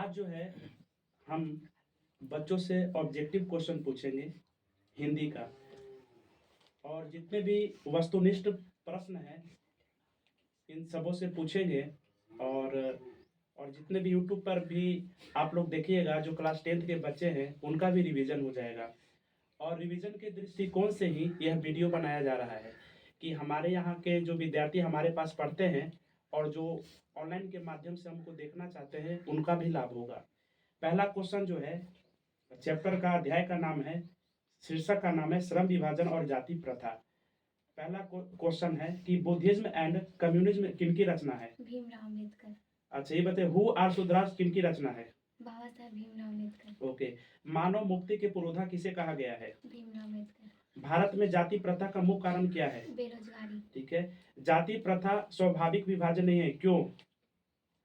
आज जो है हम बच्चों से ऑब्जेक्टिव क्वेश्चन पूछेंगे हिंदी का, और जितने भी वस्तुनिष्ठ प्रश्न हैं इन सबों से पूछेंगे। और जितने भी यूट्यूब पर भी आप लोग देखिएगा, जो क्लास 10th के बच्चे हैं उनका भी रिवीजन हो जाएगा। और रिवीजन के दृष्टिकोण से ही यह वीडियो बनाया जा रहा है कि हमारे यहाँ के जो विद्यार्थी हमारे पास पढ़ते हैं और जो ऑनलाइन के माध्यम से हमको देखना चाहते हैं उनका भी लाभ होगा। पहला क्वेश्चन जो है, चैप्टर का अध्याय का नाम है, शीर्षक का नाम है श्रम विभाजन और जाति प्रथा। पहला क्वेश्चन है कि बुद्धिज्म एंड कम्युनिज्म किनकी रचना है? भीमराव अम्बेडकर। अच्छा, ये बताइए हु आर सुधराज किनकी रचना है? बाबा साहब भीमराव अम्बेडकर। ओके। मानव मुक्ति के पुरोधा किसे कहा गया है? भीमराव अम्बेडकर। भारत में जाति प्रथा का मुख्य कारण क्या है? बेरोजगारी। ठीक है। जाति प्रथा स्वाभाविक विभाजन नहीं है, क्यों?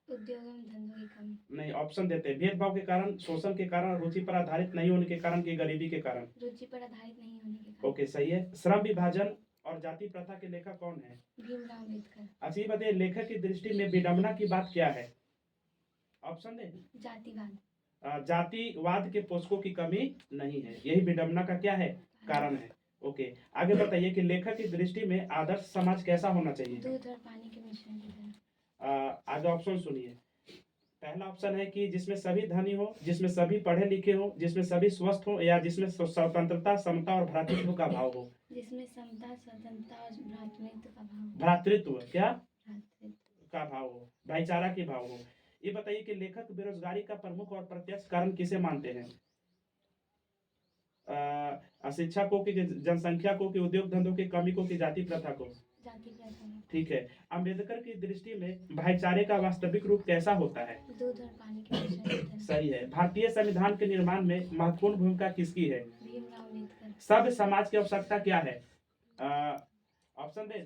उद्योग एवं धंधों की कमी। नहीं, ऑप्शन देते हैं। भेदभाव के कारण, शोषण के कारण, रुचि पर आधारित नहीं होने के कारण, की गरीबी के कारण? रुचि पर आधारित नहीं होने के कारण। ओके, सही है। श्रम विभाजन और जाति प्रथा के लेखक कौन है? भीमराव अम्बेडकर। अच्छा, ये बताइए लेखक की दृष्टि में विडंबना की बात क्या है? ऑप्शन दे। जातिवाद। जातिवाद के पोषकों की कमी नहीं है, यही विडंबना का क्या है? कारण है। ओके, आगे बताइए कि लेखक की दृष्टि में आदर्श समाज कैसा होना चाहिए? दूध और पानी के मिश्रण की तरह। आगे ऑप्शन सुनिए। पहला ऑप्शन है कि जिसमें सभी धनी हो, जिसमें सभी पढ़े लिखे हो, जिसमें सभी स्वस्थ हो, या जिसमें स्वतंत्रता, समता और भ्रातृत्व का भाव हो। जिसमें समता, स्वतंत्रता और भ्रातृत्व का भाव। भ्रातृत्व क्या? भ्रातृत्व का भाव हो, भाईचारा के भाव हो। ये बताइए कि लेखक बेरोजगारी का प्रमुख और प्रत्यक्ष कारण किसे मानते हैं? अशिक्षा को, कि जनसंख्या को, कि उद्योग धंधों की कमी को, कि जाति प्रथा को? जाति प्रथा। ठीक है। अम्बेडकर की दृष्टि में भाईचारे का वास्तविक रूप कैसा होता है? दूध और पानी के मिश्रण की तरह। सही है। भारतीय संविधान के निर्माण में महत्वपूर्ण भूमिका किसकी है? भीमराव अम्बेडकर। सभ्य समाज की आवश्यकता क्या है? ऑप्शन दे।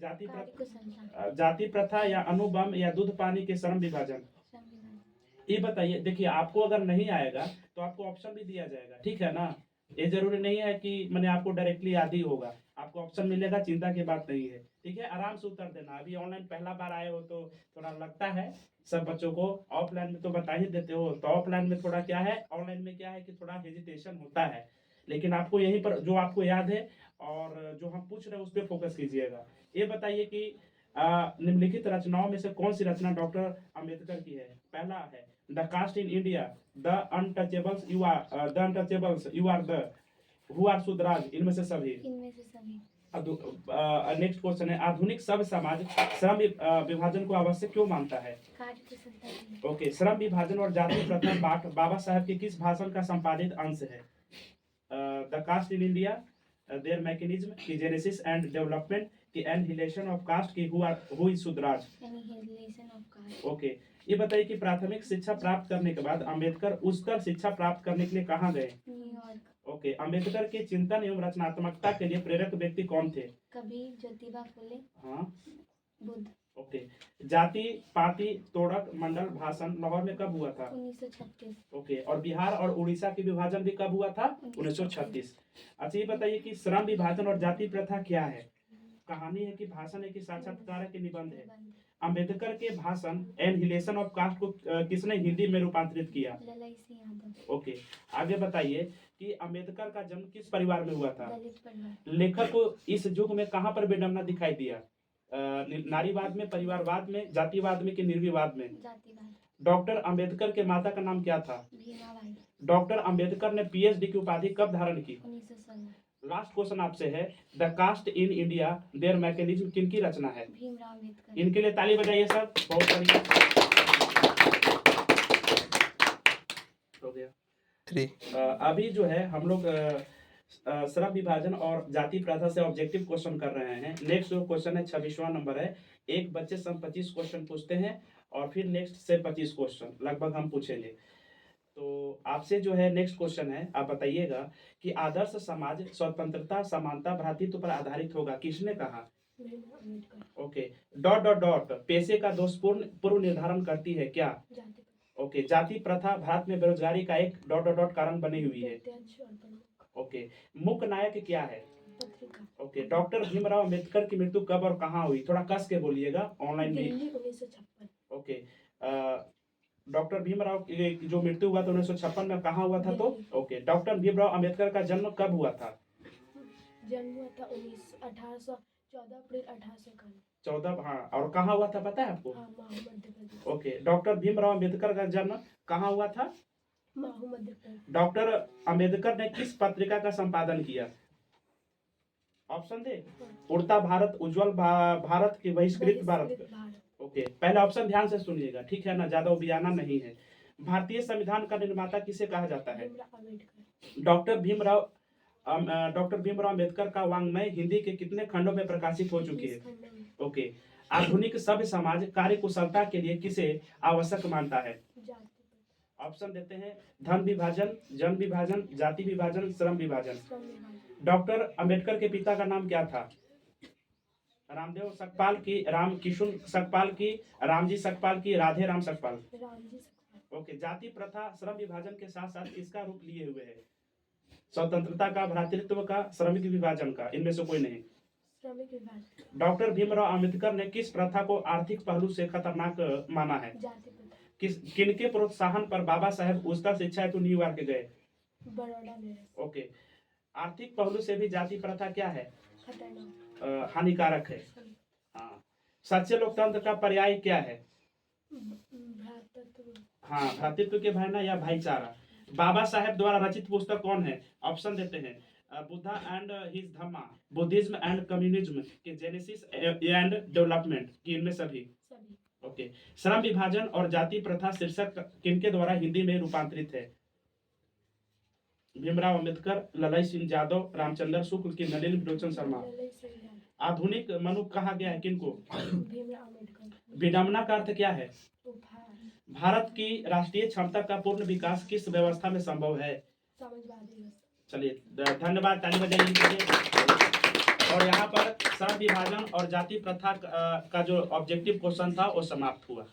जाति प्रथा या अनुबंध या दूध पानी के श्रम विभाजन? ये बताइए। देखिए, आपको अगर नहीं आएगा तो आपको ऑप्शन भी दिया जाएगा, ठीक है ना? ये जरूरी नहीं है कि मैंने आपको डायरेक्टली याद ही होगा, आपको ऑप्शन मिलेगा, चिंता की बात नहीं है। ठीक है, आराम से उत्तर देना। अभी ऑनलाइन पहला बार आए हो तो थोड़ा लगता है सब बच्चों को। ऑफलाइन में तो बता ही देते हो, तो ऑफलाइन में थोड़ा क्या है, ऑनलाइन में क्या है कि थोड़ा हेजिटेशन होता है। लेकिन आपको यहीं पर जो आपको याद है और जो हम पूछ रहे हैं उस पर फोकस कीजिएगा। ये बताइए कि निम्नलिखित रचनाओं में से कौन सी रचना डॉक्टर अम्बेडकर की है? पहला है the caste in India, the untouchables you are, the untouchables you are, the who are सुधराज, इनमें से सभी। नेक्स्ट क्वेश्चन है आधुनिक सब समाज श्रम विभाजन को आवश्यक क्यों मानता है? ओके, श्रम विभाजन और जाति प्रथा पाठ बाबा साहब के किस भाषण का संपादित अंश है? The caste in India, their mechanism, की जेनेसिस एंड डेवलपमेंट, की एनहिलेशन ऑफ कास्ट, की हु इज सुधराज? ओके, ये बताइए कि प्राथमिक शिक्षा प्राप्त करने के बाद अम्बेडकर उच्चतर शिक्षा प्राप्त करने के लिए कहाँ गए? न्यूयॉर्क। ओके, अम्बेडकर के चिंतन एवं रचनात्मकता के लिए प्रेरक व्यक्ति कौन थे? कबीर, ज्योतिबा फुले। हाँ, बुद्ध। ओके। जाति पाति तोड़क मंडल भाषण लाहौर में कब हुआ था? 1936। ओके, और बिहार और उड़ीसा के विभाजन भी कब हुआ था? 1936। अच्छा, ये बताइए कि श्रम विभाजन और जाति प्रथा क्या है? कहानी है कि भाषण है कि साक्षात्कार है कि निबंध है? अम्बेडकर के भाषण एनहिलेशन ऑफ कास्ट को किसने हिंदी में रूपांतरित किया? ललाई सिंह यादव। ओके, आगे बताइए कि अम्बेडकर का जन्म किस परिवार में हुआ था? दलित परिवार। लेखक को इस युग में कहाँ पर विडंबना दिखाई दिया? नारीवाद में, परिवारवाद में, जातिवाद में, कि निर्विवाद में? जातिवाद। डॉक्टर अंबेडकर के माता का नाम क्या था? भीमाबाई। डॉक्टर अंबेडकर ने पीएचडी की उपाधि कब धारण की? 1916। लास्ट क्वेश्चन आपसे है the caste in India, their mechanism किनकी रचना है? भीमराव अम्बेडकर। इनके लिए ताली बजाइए सब, बहुत बढ़िया हो गया। अभी जो है हम लोग श्रम विभाजन और जाति प्रथा से ऑब्जेक्टिव क्वेश्चन कर रहे हैं। नेक्स्ट जो क्वेश्चन है 26वां नंबर है। एक बच्चे से हम 25 क्वेश्चन पूछते हैं और फिर नेक्स्ट से 25 क्वेश्चन लगभग हम पूछेंगे। तो आपसे जो है नेक्स्ट क्वेश्चन है, आप बताइएगा कि आदर्श समाज स्वतंत्रता, समानता, भ्रातृत्व पर आधारित होगा, किसने कहा? ओके, डॉट डॉट डॉट पेशे का दोषपूर्ण पूर्व निर्धारण करती है क्या? ओके, जाति प्रथा भारत में बेरोजगारी का एक डॉट डॉट डॉट कारण बनी हुई है। ओके, मुख्य नायक क्या है? ओके, डॉक्टर भीमराव अम्बेडकर की मृत्यु कब और कहाँ हुई? थोड़ा कस के बोलिएगा, ऑनलाइन भी। 1956। ओके, डॉक्टर भीमराव की जो मृत्यु हुआ था 1956 में, कहाँ हुआ था? तो दिल्ली। ओके, डॉक्टर भीमराव अंबेडकर का जन्म कब हुआ था? जन्म हुआ था 14 अप्रैल 1891। 14, हाँ, और कहाँ हुआ था पता है आपको? हाँ, माहू मध्य प्रदेश। ओके, डॉक्टर भीमराव अंबेडकर का जन्म कहाँ हुआ था? माहू मध्य प्रदेश। डॉक्टर अंबेडकर ने किस पत्रिका का संपादन किया? ऑप्शन दे, उड़ता भारत, उज्जवल भारत की बहिष्कृत भारत। ओके, पहला ऑप्शन ध्यान से सुनिएगा, ठीक है ना, ज्यादा उबियाना नहीं है। भारतीय संविधान का निर्माता किसे कहा जाता है? भीमराव अम्बेडकर। डॉक्टर भीमराव अंबेडकर का वाङ्मय हिंदी के कितने खंडों में प्रकाशित हो चुकी है? 20 खंडों में। ओके, आधुनिक सभ्य समाज कार्यकुशलता के लिए किसे आवश्यक मानता है? जाति प्रथा। ऑप्शन देते हैं, धन विभाजन, जन विभाजन, जाति विभाजन, श्रम विभाजन। श्रम विभाजन। डॉक्टर अंबेडकर के पिता का नाम क्या था? रामदेव सकपाल की, राम किशुन सकपाल की, रामजी सकपाल की, राधे राम सकपाल। रामजी सकपाल। ओके, जाति प्रथा श्रम विभाजन के साथ साथ किसका रूप लिए हुए है? स्वतंत्रता का, भ्रातृत्व का, श्रमिक विभाजन का, इनमें से कोई नहीं। श्रमिक विभाजन। डॉक्टर भीमराव अंबेडकर ने किस प्रथा को आर्थिक पहलू से खतरनाक माना है? जाति प्रथा। किनके प्रोत्साहन पर बाबा साहेब उच्चतर शिक्षा हेतु न्यूयॉर्क गए? बड़ौदा में। ओके, आर्थिक पहलू से भी जाति प्रथा क्या है? खतरनाक। हानिकारक है। हाँ, सच्चे लोकतंत्र का पर्याय क्या है? भ्रातृत्व। हाँ, भ्रातृत्व के भावना या भाईचारा। बाबा साहेब द्वारा रचित पुस्तक कौन है? ऑप्शन देते हैं, Buddha and his Dhamma, Buddhism and communism, के जेनेसिस एंड डेवलपमेंट, की इनमें सभी। ओके, श्रम विभाजन और जाति प्रथा शीर्षक किनके द्वारा हिंदी में रूपांतरित है? भीमराव अंबेडकर, ललाई सिंह यादव, रामचंद्र शुक्ल की, नलिनी लोचन शर्मा। आधुनिक मनुष्य कहा गया है किनको? भीमराव अम्बेडकर। विडंबना का अर्थ क्या है? उपहार। भारत की राष्ट्रीय क्षमता का पूर्ण विकास किस व्यवस्था में संभव है? समाजवादी व्यवस्था। चलिए, धन्यवाद, ताली बजाइए इनके लिए। और यहाँ पर श्रम विभाजन और जाति प्रथा का जो ऑब्जेक्टिव क्वेश्चन था वो समाप्त हुआ।